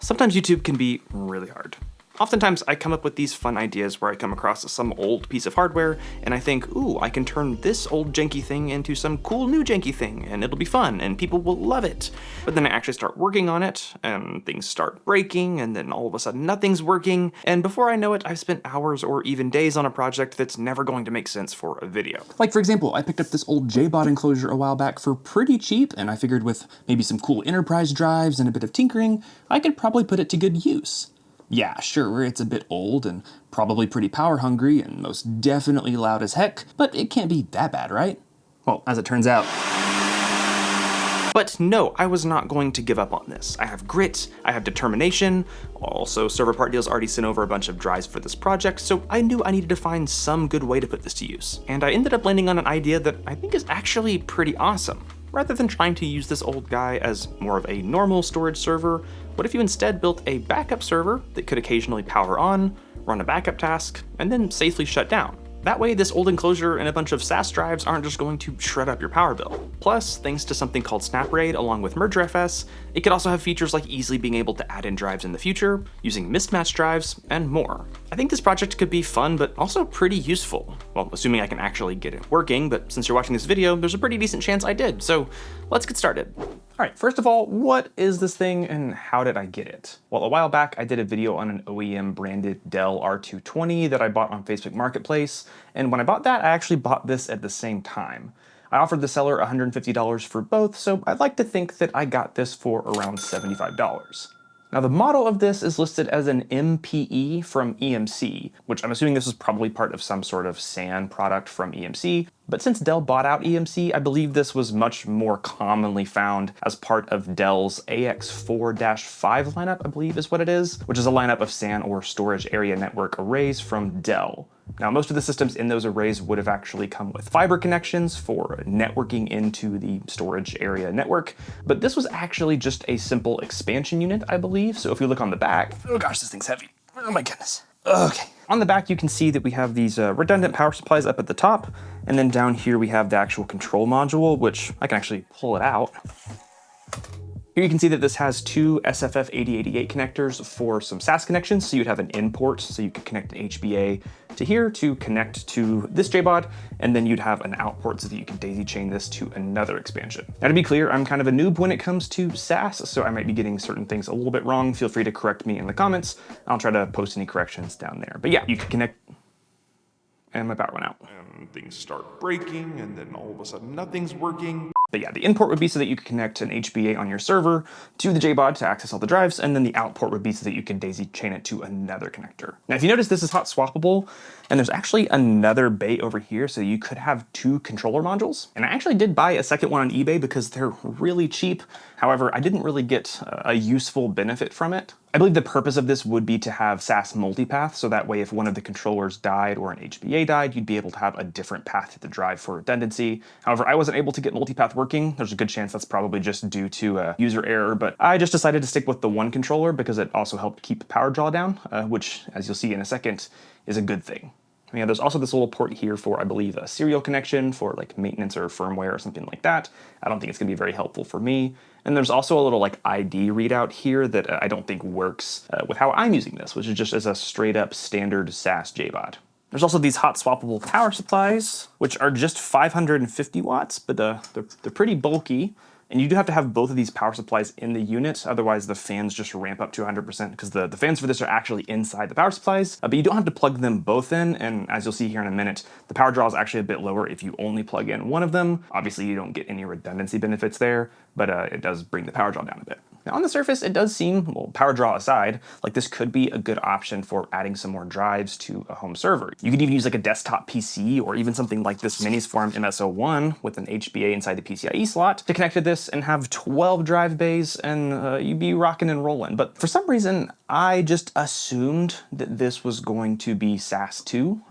Sometimes YouTube can be really hard. Oftentimes I come up with these fun ideas where I come across some old piece of hardware and I think, ooh, I can turn this old janky thing into some cool new janky thing and it'll be fun and people will love it. But then I actually start working on it and things start breaking and then all of a sudden nothing's working, and before I know it, I've spent hours or even days on a project that's never going to make sense for a video. Like for example, I picked up this old JBOD enclosure a while back for pretty cheap, and I figured with maybe some cool enterprise drives and a bit of tinkering, I could probably put it to good use. Yeah, sure, it's a bit old and probably pretty power hungry and most definitely loud as heck, but it can't be that bad, right? Well, as it turns out. But no, I was not going to give up on this. I have grit, I have determination. Also, Server Part Deal's already sent over a bunch of drives for this project, so I knew I needed to find some good way to put this to use. And I ended up landing on an idea that I think is actually pretty awesome. Rather than trying to use this old guy as more of a normal storage server, what if you instead built a backup server that could occasionally power on, run a backup task, and then safely shut down? That way, this old enclosure and a bunch of SAS drives aren't just going to shred up your power bill. Plus, thanks to something called SnapRAID along with MergerFS, it could also have features like easily being able to add in drives in the future, using mismatched drives, and more. I think this project could be fun, but also pretty useful. Well, assuming I can actually get it working, but since you're watching this video, there's a pretty decent chance I did, so let's get started. All right, first of all, what is this thing and how did I get it? Well, a while back, I did a video on an OEM branded Dell R220 that I bought on Facebook Marketplace. And when I bought that, I actually bought this at the same time. I offered the seller $150 for both, so I'd like to think that I got this for around $75. Now the model of this is listed as an MPE from EMC, which I'm assuming this is probably part of some sort of SAN product from EMC, but since Dell bought out EMC, I believe this was much more commonly found as part of Dell's AX4-5 lineup, I believe is what it is, which is a lineup of SAN or storage area network arrays from Dell. Now, most of the systems in those arrays would have actually come with fiber connections for networking into the storage area network, but this was actually just a simple expansion unit, I believe. So if you look on the back, oh gosh, this thing's heavy. Oh my goodness. Okay. On the back, you can see that we have these redundant power supplies up at the top, and then down here we have the actual control module, which I can actually pull it out. Here you can see that this has two SFF8088 connectors for some SAS connections. So you'd have an in port, so you could connect an HBA to here to connect to this JBOD, and then you'd have an out port so that you can daisy chain this to another expansion. Now to be clear, I'm kind of a noob when it comes to SAS, so I might be getting certain things a little bit wrong. Feel free to correct me in the comments. I'll try to post any corrections down there. But yeah, you could connect, and my power went out. And things start breaking, and then all of a sudden nothing's working. But yeah, the in port would be so that you could connect an HBA on your server to the JBOD to access all the drives, and then the out port would be so that you can daisy chain it to another connector. Now, if you notice, this is hot swappable, and there's actually another bay over here, so you could have two controller modules. And I actually did buy a second one on eBay because they're really cheap. However, I didn't really get a useful benefit from it. I believe the purpose of this would be to have SAS multipath, so that way if one of the controllers died or an HBA died, you'd be able to have a different path to the drive for redundancy. However, I wasn't able to get multipath working. There's a good chance that's probably just due to a user error, but I just decided to stick with the one controller because it also helped keep power draw down, which, as you'll see in a second, is a good thing. Yeah, there's also this little port here for, I believe, a serial connection for like maintenance or firmware or something like that. I don't think it's gonna be very helpful for me. And there's also a little like ID readout here that I don't think works with how I'm using this, which is just as a straight up standard SAS JBOD. There's also these hot swappable power supplies, which are just 550 watts, but they're pretty bulky. And you do have to have both of these power supplies in the unit, otherwise the fans just ramp up to 100% because the fans for this are actually inside the power supplies, but you don't have to plug them both in, and as you'll see here in a minute, the power draw is actually a bit lower if you only plug in one of them. Obviously you don't get any redundancy benefits there, but it does bring the power draw down a bit. Now on the surface, it does seem, well, power draw aside, like this could be a good option for adding some more drives to a home server. You could even use like a desktop PC or even something like this Minisform MSO1 with an HBA inside the PCIe slot to connect to this and have 12 drive bays and you'd be rocking and rolling. But for some reason, I just assumed that this was going to be SAS 2.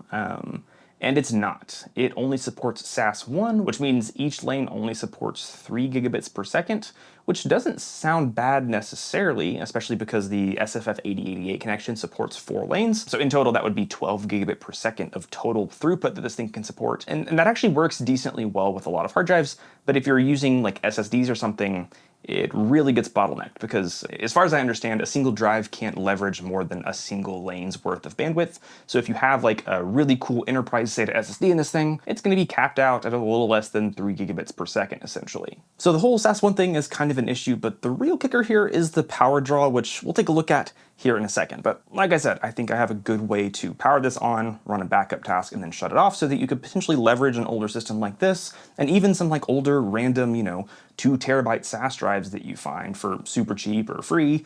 And it's not. It only supports SAS 1, which means each lane only supports 3 gigabits per second, which doesn't sound bad necessarily, especially because the SFF8088 connection supports 4 lanes. So in total, that would be 12 gigabit per second of total throughput that this thing can support. And that actually works decently well with a lot of hard drives, but if you're using like SSDs or something, it really gets bottlenecked because, as far as I understand, a single drive can't leverage more than a single lane's worth of bandwidth. So if you have like a really cool enterprise SATA SSD in this thing, it's going to be capped out at a little less than 3 gigabits per second, essentially. So the whole SAS1 thing is kind of an issue, but the real kicker here is the power draw, which we'll take a look at here in a second. But like I said, I think I have a good way to power this on, run a backup task, and then shut it off so that you could potentially leverage an older system like this, and even some like older random, 2 terabyte SAS drives that you find for super cheap or free.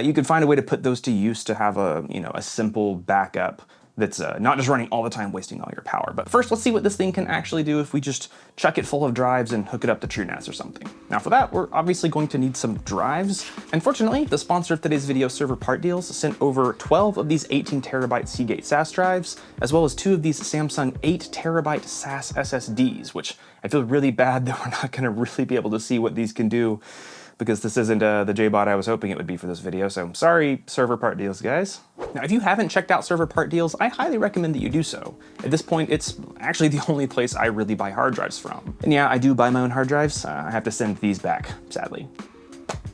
You could find a way to put those to use to have a simple backup that's not just running all the time, wasting all your power. But first, let's see what this thing can actually do if we just chuck it full of drives and hook it up to TrueNAS or something. Now for that, we're obviously going to need some drives. And fortunately, the sponsor of today's video, Server Part Deals, sent over 12 of these 18 terabyte Seagate SAS drives, as well as 2 of these Samsung 8 terabyte SAS SSDs, which I feel really bad that we're not gonna really be able to see what these can do, because this isn't the JBot I was hoping it would be for this video, so sorry, Server Part Deals, guys. Now, if you haven't checked out Server Part Deals, I highly recommend that you do so. At this point, it's actually the only place I really buy hard drives from. And yeah, I do buy my own hard drives. I have to send these back, sadly.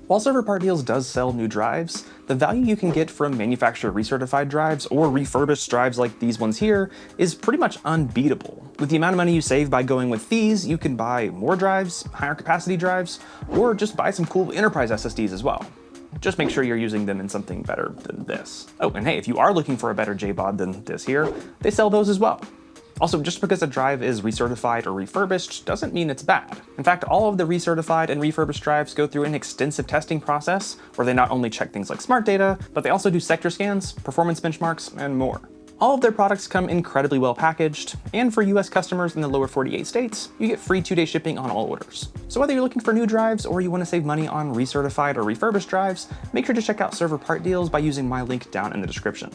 While Server Part Deals does sell new drives, the value you can get from manufacturer recertified drives or refurbished drives like these ones here is pretty much unbeatable. With the amount of money you save by going with these, you can buy more drives, higher capacity drives, or just buy some cool enterprise SSDs as well. Just make sure you're using them in something better than this. Oh, and hey, if you are looking for a better JBOD than this here, they sell those as well. Also, just because a drive is recertified or refurbished doesn't mean it's bad. In fact, all of the recertified and refurbished drives go through an extensive testing process where they not only check things like smart data, but they also do sector scans, performance benchmarks, and more. All of their products come incredibly well packaged, and for US customers in the lower 48 states, you get free 2-day shipping on all orders. So whether you're looking for new drives or you want to save money on recertified or refurbished drives, make sure to check out Server Part Deals by using my link down in the description.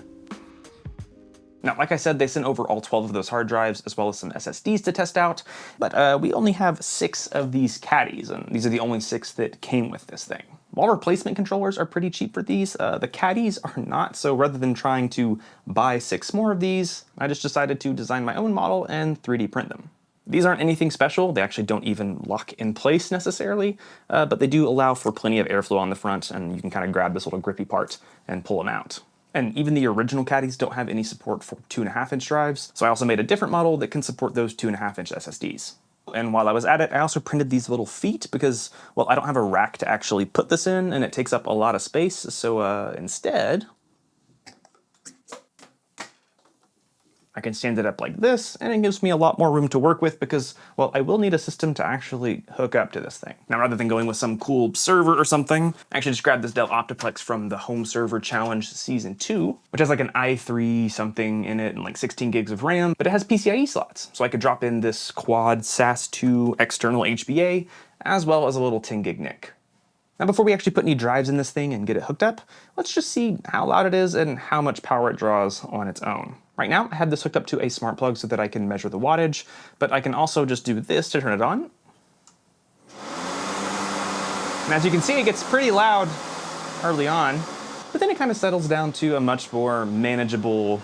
Now, like I said, they sent over all 12 of those hard drives as well as some SSDs to test out, but we only have 6 of these Caddies, and these are the only 6 that came with this thing. While replacement controllers are pretty cheap for these, the Caddies are not, so rather than trying to buy 6 more of these, I just decided to design my own model and 3D print them. These aren't anything special, they actually don't even lock in place necessarily, but they do allow for plenty of airflow on the front, and you can kind of grab this little grippy part and pull them out. And even the original Caddies don't have any support for 2.5-inch drives, so I also made a different model that can support those 2.5-inch SSDs. And while I was at it, I also printed these little feet because, well, I don't have a rack to actually put this in, and it takes up a lot of space, so instead, I can stand it up like this, and it gives me a lot more room to work with because, well, I will need a system to actually hook up to this thing. Now, rather than going with some cool server or something, I actually just grabbed this Dell Optiplex from the Home Server Challenge Season 2, which has like an i3 something in it and like 16 gigs of RAM, but it has PCIe slots. So I could drop in this quad SAS2 external HBA, as well as a little 10 gig NIC. Now, before we actually put any drives in this thing and get it hooked up, let's just see how loud it is and how much power it draws on its own. Right now, I have this hooked up to a smart plug so that I can measure the wattage, but I can also just do this to turn it on. And as you can see, it gets pretty loud early on, but then it kind of settles down to a much more manageable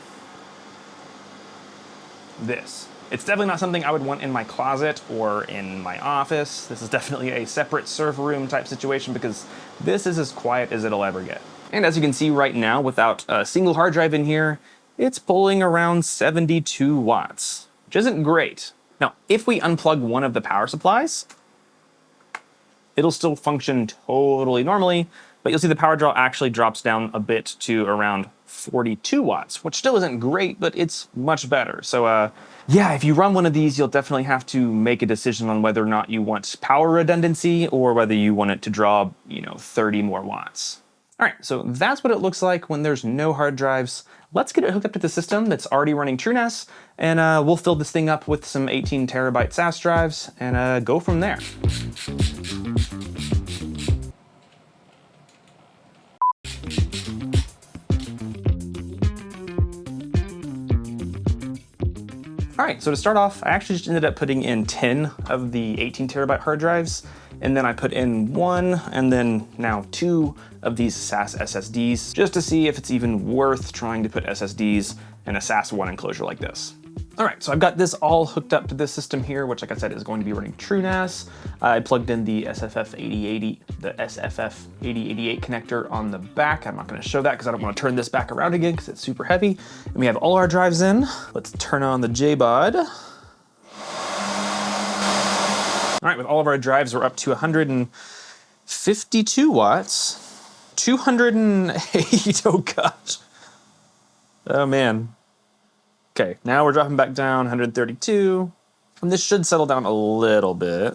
this. It's definitely not something I would want in my closet or in my office. This is definitely a separate server room type situation because this is as quiet as it'll ever get. And as you can see right now, without a single hard drive in here, it's pulling around 72 watts, which isn't great. Now, if we unplug one of the power supplies, it'll still function totally normally, but you'll see the power draw actually drops down a bit to around 42 watts, which still isn't great, but it's much better. So yeah, if you run one of these, you'll definitely have to make a decision on whether or not you want power redundancy or whether you want it to draw, 30 more watts. All right, so that's what it looks like when there's no hard drives. Let's get it hooked up to the system that's already running TrueNAS, and we'll fill this thing up with some 18 terabyte SAS drives and go from there. All right, so to start off, I actually just ended up putting in 10 of the 18 terabyte hard drives, and then I put in 1 and then now 2 of these SAS SSDs just to see if it's even worth trying to put SSDs in a SAS1 enclosure like this. All right, so I've got this all hooked up to this system here, which, like I said, is going to be running TrueNAS. I plugged in the SFF8088 connector on the back. I'm not going to show that because I don't want to turn this back around again because it's super heavy. And we have all our drives in. Let's turn on the JBOD. All right, with all of our drives, we're up to 152 watts, 208, oh gosh. Oh man. Okay, now we're dropping back down, 132. And this should settle down a little bit.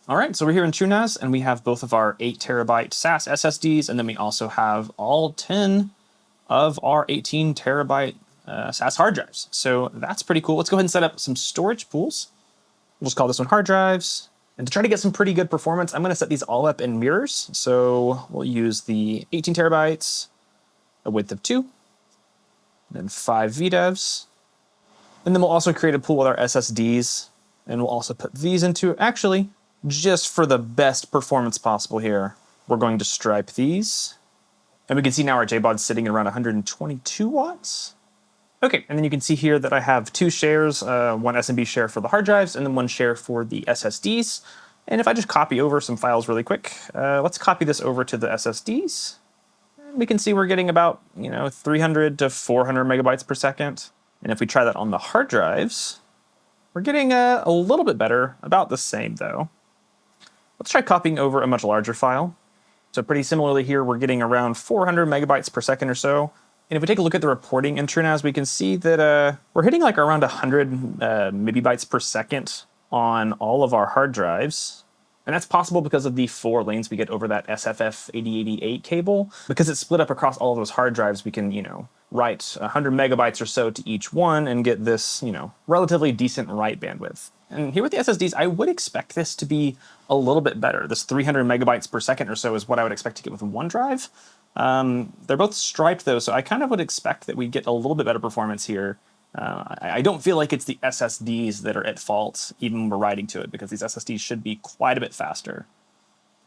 All right, so we're here in TrueNAS, and we have both of our 8 terabyte SAS SSDs, and then we also have all 10 of our 18 terabyte SAS hard drives. So that's pretty cool. Let's go ahead and set up some storage pools. We'll just call this one hard drives. And to try to get some pretty good performance, I'm gonna set these all up in mirrors. So we'll use the 18 terabytes, a width of 2, then 5 VDEVs. And then we'll also create a pool with our SSDs, and we'll also put these into, actually, just for the best performance possible here, we're going to stripe these. And we can see now our JBOD's sitting at around 122 watts. Okay, and then you can see here that I have 2 shares, one SMB share for the hard drives, and then 1 share for the SSDs. And if I just copy over some files really quick, let's copy this over to the SSDs. We can see we're getting about, 300 to 400 megabytes per second. And if we try that on the hard drives, we're getting a little bit better, about the same though. Let's try copying over a much larger file. So pretty similarly here, we're getting around 400 megabytes per second or so. And if we take a look at the reporting in TrueNAS, we can see that we're hitting like around 100 megabytes per second on all of our hard drives. And that's possible because of the 4 lanes we get over that SFF8088 cable. Because it's split up across all of those hard drives, we can, write 100 megabytes or so to each one and get this, relatively decent write bandwidth. And here with the SSDs, I would expect this to be a little bit better. This 300 megabytes per second or so is what I would expect to get with one drive. They're both striped though, so I kind of would expect that we get a little bit better performance here. I don't feel like it's the SSDs that are at fault, even when we're writing to it, because these SSDs should be quite a bit faster.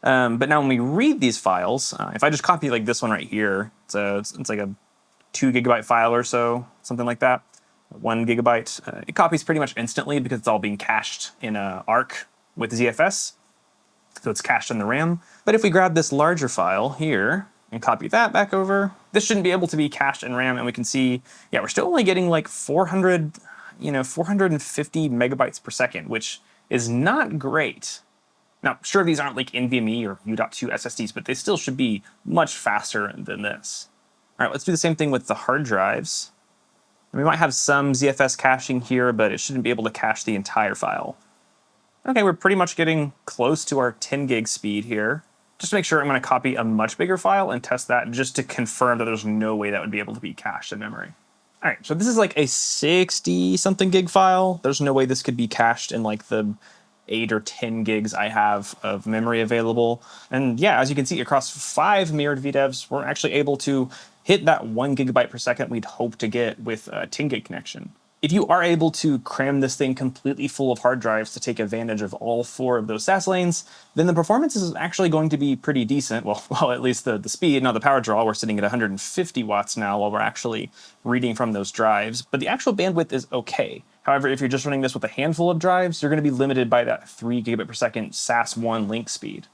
But now when we read these files, if I just copy like this one right here, it's like a 2 gigabyte file or so, something like that, 1 gigabyte, it copies pretty much instantly because it's all being cached in a ARC with ZFS, so it's cached in the RAM. But if we grab this larger file here, and copy that back over, this shouldn't be able to be cached in RAM, and we can see, yeah, we're still only getting like 450 megabytes per second, which is not great. Now, sure, these aren't like NVMe or U.2 SSDs, but they still should be much faster than this. All right, let's do the same thing with the hard drives. And we might have some ZFS caching here, but it shouldn't be able to cache the entire file. Okay, we're pretty much getting close to our 10 gig speed here. Just to make sure, I'm going to copy a much bigger file and test that just to confirm that there's no way that would be able to be cached in memory. All right, so this is like a 60-something gig file. There's no way this could be cached in like the 8 or 10 gigs I have of memory available. And yeah, as you can see, across 5 mirrored VDEVs, we're actually able to hit that 1 gigabyte per second we'd hope to get with a 10 gig connection. If you are able to cram this thing completely full of hard drives to take advantage of all 4 of those SAS lanes, then the performance is actually going to be pretty decent. Well, at least the speed, not the power draw. We're sitting at 150 watts now while we're actually reading from those drives, but the actual bandwidth is okay. However, if you're just running this with a handful of drives, you're going to be limited by that 3 gigabit per second SAS1 link speed.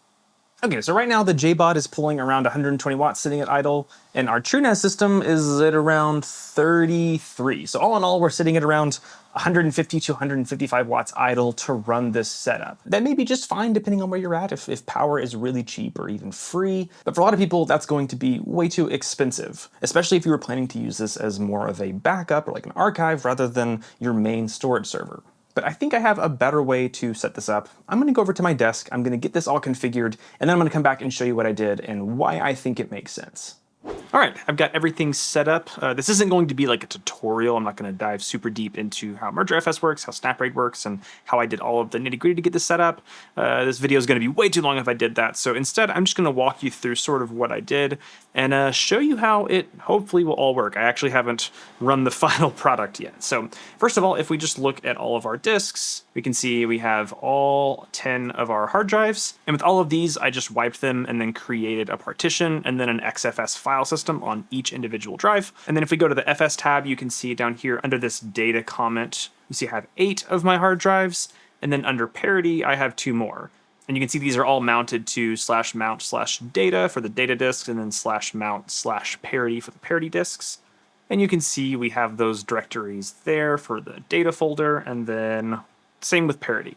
Okay, so right now the JBOD is pulling around 120 watts sitting at idle, and our TrueNAS system is at around 33. So all in all, we're sitting at around 150 to 155 watts idle to run this setup. That may be just fine depending on where you're at, if power is really cheap or even free. But for a lot of people, that's going to be way too expensive, especially if you were planning to use this as more of a backup or like an archive rather than your main storage server. But I think I have a better way to set this up. I'm gonna go over to my desk, I'm gonna get this all configured, and then I'm gonna come back and show you what I did and why I think it makes sense. All right, I've got everything set up. This isn't going to be like a tutorial. I'm not going to dive super deep into how MergerFS works, how SnapRAID works, and how I did all of the nitty-gritty to get this set up. This video is going to be way too long if I did that. So instead, I'm just going to walk you through sort of what I did and show you how it hopefully will all work. I actually haven't run the final product yet. So first of all, if we just look at all of our disks, we can see we have all 10 of our hard drives. And with all of these, I just wiped them and then created a partition and then an XFS file system system on each individual drive. And then if we go to the FS tab, you can see down here under this data comment, you see I have 8 of my hard drives. And then under parity, I have 2 more. And you can see these are all mounted to /mount/data for the data disks, and then /mount/parity for the parity disks. And you can see we have those directories there for the data folder, and then same with parity.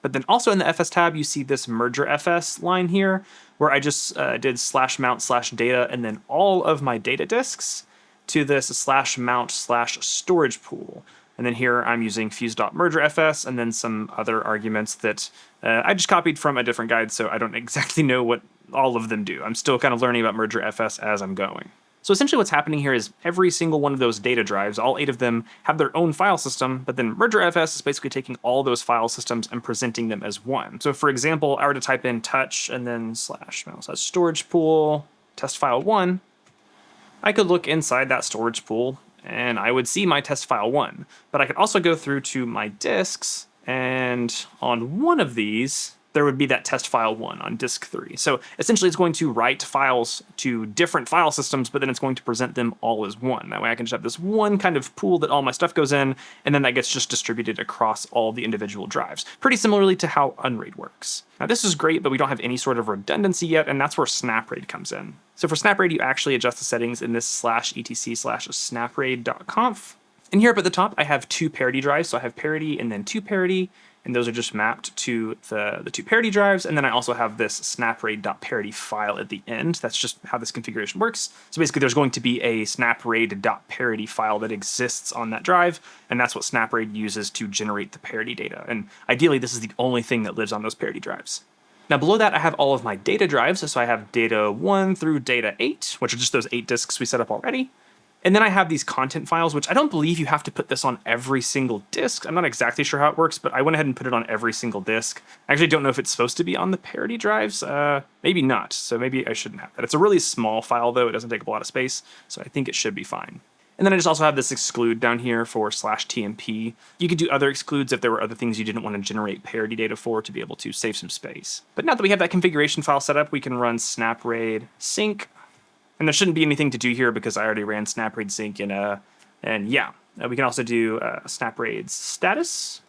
But then also in the FS tab, you see this merger FS line here, where I just did /mount/data, and then all of my data disks to this /mount/storage pool. And then here I'm using fuse.mergerFS and then some other arguments that I just copied from a different guide, so I don't exactly know what all of them do. I'm still kind of learning about mergerFS as I'm going. So essentially what's happening here is every single one of those data drives, all 8 of them, have their own file system, but then mergerFS is basically taking all those file systems and presenting them as one. So for example, I were to type in touch and then /storage pool test file 1, I could look inside that storage pool and I would see my test file 1. But I could also go through to my disks, and on one of these, there would be that test file 1 on disk 3. So essentially it's going to write files to different file systems, but then it's going to present them all as one. That way I can just have this one kind of pool that all my stuff goes in, and then that gets just distributed across all the individual drives. Pretty similarly to how Unraid works. Now this is great, but we don't have any sort of redundancy yet, and that's where SnapRaid comes in. So for SnapRaid, you actually adjust the settings in this /etc/snapraid.conf. And here up at the top, I have 2 parity drives. So I have parity and then 2 parity, and those are just mapped to the 2 parity drives. And then I also have this snapraid.parity file at the end. That's just how this configuration works. So basically there's going to be a snapraid.parity file that exists on that drive, and that's what SnapRaid uses to generate the parity data. And ideally, this is the only thing that lives on those parity drives. Now below that, I have all of my data drives. So I have data 1 through data 8, which are just those 8 disks we set up already. And then I have these content files, which I don't believe you have to put this on every single disk. I'm not exactly sure how it works, but I went ahead and put it on every single disk. I actually don't know if it's supposed to be on the parity drives. Maybe not, so maybe I shouldn't have that. It's a really small file though, it doesn't take up a lot of space, so I think it should be fine. And then I just also have this exclude down here for /tmp. You could do other excludes if there were other things you didn't want to generate parity data for to be able to save some space. But now that we have that configuration file set up, we can run snapraid sync. And there shouldn't be anything to do here because I already ran snapraid sync and yeah. We can also do snapraid's status,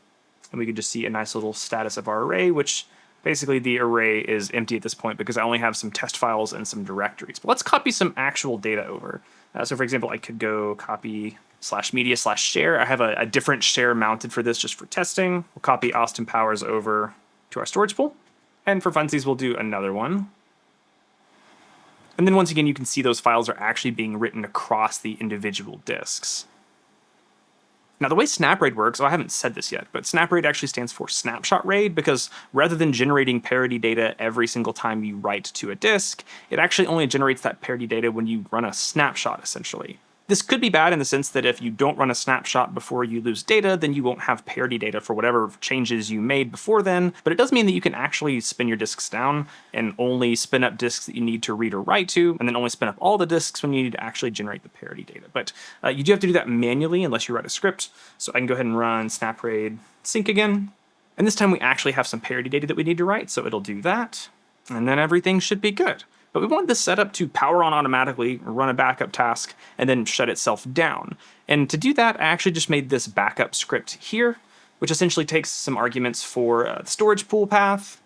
and we can just see a nice little status of our array, which basically the array is empty at this point because I only have some test files and some directories. But let's copy some actual data over. So for example, I could go copy /media/share. I have a different share mounted for this just for testing. We'll copy Austin Powers over to our storage pool. And for funsies, we'll do another one. And then once again, you can see those files are actually being written across the individual disks. Now the way SnapRaid works, I haven't said this yet, but SnapRaid actually stands for snapshot RAID because rather than generating parity data every single time you write to a disk, it actually only generates that parity data when you run a snapshot, essentially. This could be bad in the sense that if you don't run a snapshot before you lose data, then you won't have parity data for whatever changes you made before then, but it does mean that you can actually spin your disks down and only spin up disks that you need to read or write to, and then only spin up all the disks when you need to actually generate the parity data. But you do have to do that manually unless you write a script, so I can go ahead and run snapraid sync again, and this time we actually have some parity data that we need to write, so it'll do that, and then everything should be good. But we want this setup to power on automatically, run a backup task, and then shut itself down. And to do that, I actually just made this backup script here, which essentially takes some arguments for the storage pool path,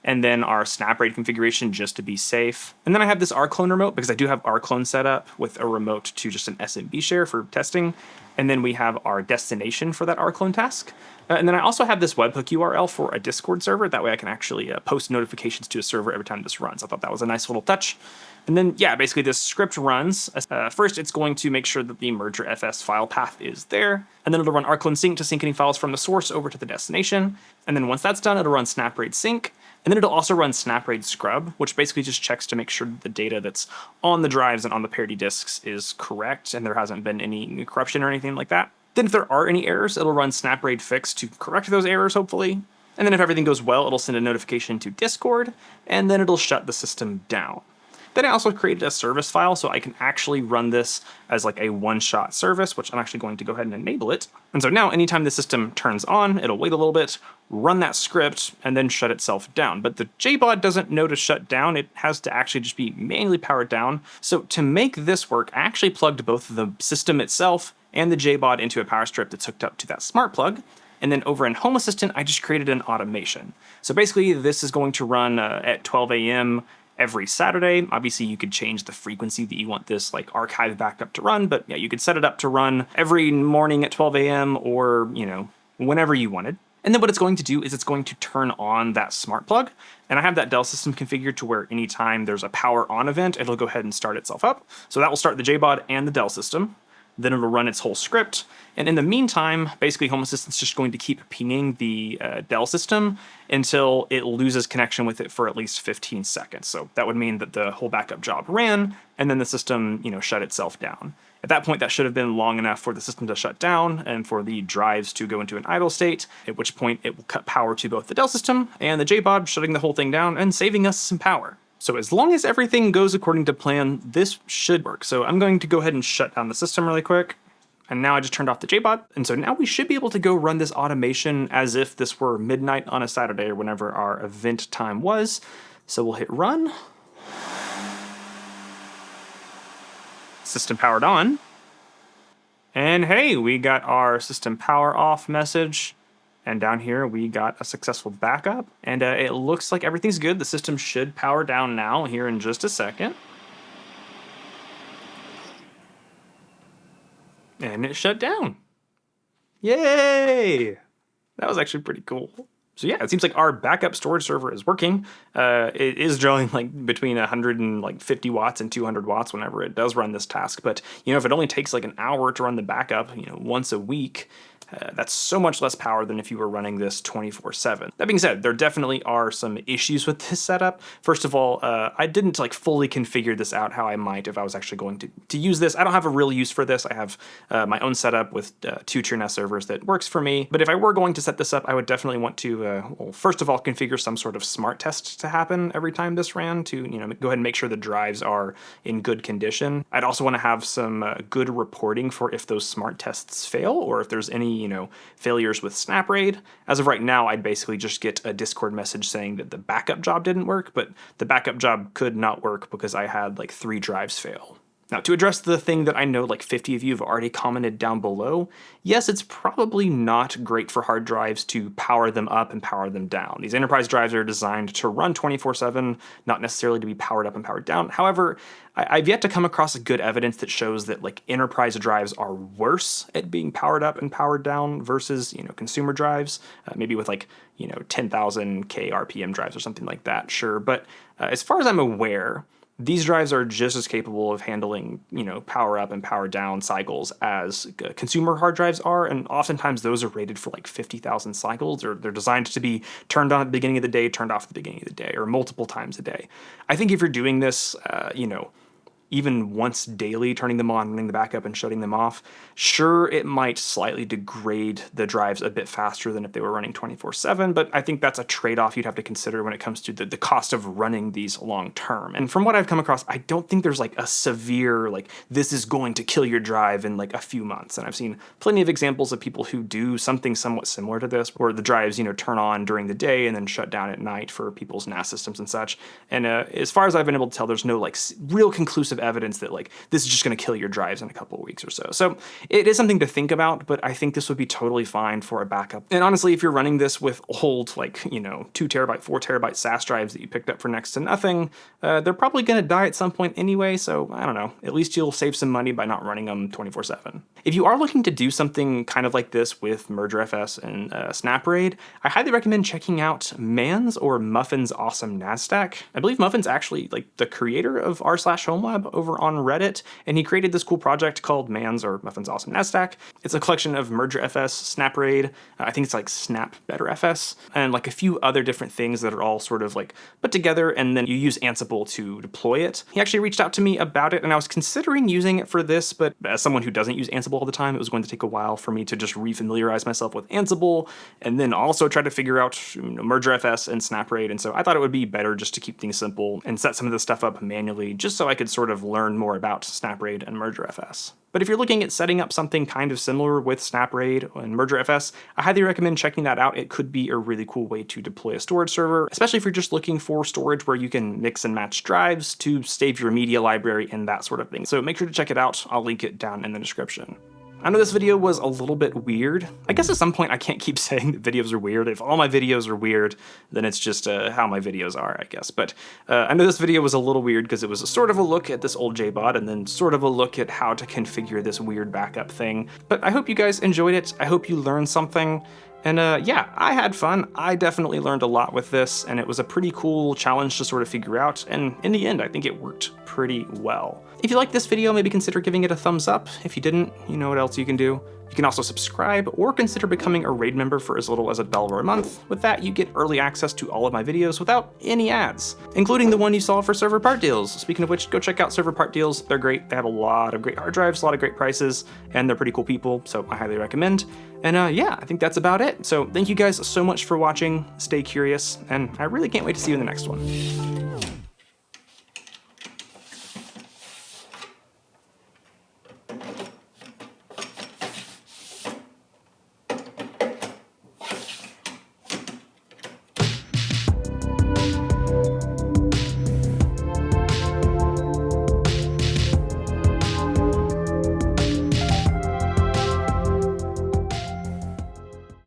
and then our SnapRaid configuration just to be safe. And then I have this rclone remote because I do have rclone set up with a remote to just an SMB share for testing. And then we have our destination for that rclone task. And then I also have this webhook URL for a Discord server. That way I can actually post notifications to a server every time this runs. I thought that was a nice little touch. And then, yeah, basically this script runs. First, it's going to make sure that the mergerFS file path is there. And then it'll run rclone sync to sync any files from the source over to the destination. And then once that's done, it'll run snapraid sync. And then it'll also run snapraid scrub, which basically just checks to make sure that the data that's on the drives and on the parity disks is correct and there hasn't been any corruption or anything like that. Then if there are any errors, it'll run snapraid fix to correct those errors, hopefully. And then if everything goes well, it'll send a notification to Discord, and then it'll shut the system down. Then I also created a service file so I can actually run this as like a one-shot service, which I'm actually going to go ahead and enable it. And so now anytime the system turns on, it'll wait a little bit, run that script, and then shut itself down. But the JBOD doesn't know to shut down. It has to actually just be manually powered down. So to make this work, I actually plugged both the system itself and the JBOD into a power strip that's hooked up to that smart plug. And then over in Home Assistant, I just created an automation. So basically, this is going to run at 12 a.m. every Saturday. Obviously, you could change the frequency that you want this like archive backup to run, but yeah, you could set it up to run every morning at 12 a.m. or, whenever you wanted. And then what it's going to do is it's going to turn on that smart plug. And I have that Dell system configured to where anytime there's a power on event, it'll go ahead and start itself up. So that will start the JBOD and the Dell system. Then it'll run its whole script. And in the meantime, basically Home Assistant's just going to keep pinging the Dell system until it loses connection with it for at least 15 seconds. So that would mean that the whole backup job ran, and then the system, shut itself down. At that point, that should have been long enough for the system to shut down and for the drives to go into an idle state, at which point it will cut power to both the Dell system and the JBOD, shutting the whole thing down and saving us some power. So as long as everything goes according to plan, this should work. So I'm going to go ahead and shut down the system really quick. And now I just turned off the JBOD. And so now we should be able to go run this automation as if this were midnight on a Saturday or whenever our event time was. So we'll hit run. System powered on. And hey, we got our system power off message. And down here, we got a successful backup. And it looks like everything's good. The system should power down now here in just a second. And it shut down. Yay! That was actually pretty cool. So yeah, it seems like our backup storage server is working. It is drawing like between 150 watts and 200 watts whenever it does run this task. But if it only takes like an hour to run the backup, once a week, that's so much less power than if you were running this 24/7. That being said, there definitely are some issues with this setup. First of all, I didn't fully configure this out how I might if I was actually going to use this. I don't have a real use for this. I have my own setup with 2 TrueNAS servers that works for me. But if I were going to set this up, I would definitely want to, first of all, configure some sort of smart test to happen every time this ran to go ahead and make sure the drives are in good condition. I'd also want to have some good reporting for if those smart tests fail or if there's any failures with SnapRaid. As of right now, I'd basically just get a Discord message saying that the backup job didn't work, but the backup job could not work because I had 3 drives fail. Now, to address the thing that I know 50 of you have already commented down below, yes, it's probably not great for hard drives to power them up and power them down. These enterprise drives are designed to run 24/7, not necessarily to be powered up and powered down. However, I've yet to come across good evidence that shows that enterprise drives are worse at being powered up and powered down versus consumer drives, maybe with 10,000 K RPM drives or something like that. Sure, but as far as I'm aware, these drives are just as capable of handling, power up and power down cycles as consumer hard drives are, and oftentimes those are rated for 50,000 cycles, or they're designed to be turned on at the beginning of the day, turned off at the beginning of the day, or multiple times a day. I think if you're doing this, even once daily, turning them on, running the backup, and shutting them off, sure, it might slightly degrade the drives a bit faster than if they were running 24/7, but I think that's a trade-off you'd have to consider when it comes to the cost of running these long-term. And from what I've come across, I don't think there's a severe, this is going to kill your drive in a few months. And I've seen plenty of examples of people who do something somewhat similar to this, where the drives, turn on during the day and then shut down at night for people's NAS systems and such. And as far as I've been able to tell, there's no real conclusive evidence that this is just going to kill your drives in a couple of weeks or so. So it is something to think about, but I think this would be totally fine for a backup. And honestly, if you're running this with old 2 terabyte, 4 terabyte SAS drives that you picked up for next to nothing, they're probably going to die at some point anyway. So I don't know, at least you'll save some money by not running them 24/7. If you are looking to do something kind of like this with MergerFS and SnapRaid, I highly recommend checking out Man's or Muffin's Awesome NAS Stack. I believe Muffin's actually the creator of r/HomeLab Rob over on Reddit, and he created this cool project called Man's or Muffin's Awesome NAS Stack. It's a collection of MergerFS, SnapRaid, I think it's like Snap Better FS, and like a few other different things that are all sort of like put together, and then you use Ansible to deploy it. He actually reached out to me about it, and I was considering using it for this, but as someone who doesn't use Ansible all the time, it was going to take a while for me to just refamiliarize myself with Ansible, and then also try to figure out MergerFS and SnapRaid, and so I thought it would be better just to keep things simple and set some of this stuff up manually, just so I could sort of learn more about SnapRaid and MergerFS. But if you're looking at setting up something kind of similar with SnapRaid and MergerFS, I highly recommend checking that out. It could be a really cool way to deploy a storage server, especially if you're just looking for storage where you can mix and match drives to save your media library and that sort of thing. So make sure to check it out. I'll link it down in the description. I know this video was a little bit weird. I guess at some point I can't keep saying that videos are weird. If all my videos are weird, then it's just how my videos are, I guess. But I know this video was a little weird because it was a sort of a look at this old JBot and then sort of a look at how to configure this weird backup thing. But I hope you guys enjoyed it. I hope you learned something. And yeah, I had fun. I definitely learned a lot with this, and it was a pretty cool challenge to sort of figure out, and in the end, I think it worked pretty well. If you liked this video, maybe consider giving it a thumbs up. If you didn't, you know what else you can do. You can also subscribe or consider becoming a raid member for as little as $1 a month. With that, you get early access to all of my videos without any ads, including the one you saw for server part deals. Speaking of which, go check out server part deals. They're great. They have a lot of great hard drives, a lot of great prices, and they're pretty cool people, so I highly recommend. And yeah, I think that's about it. So thank you guys so much for watching. Stay curious, and I really can't wait to see you in the next one.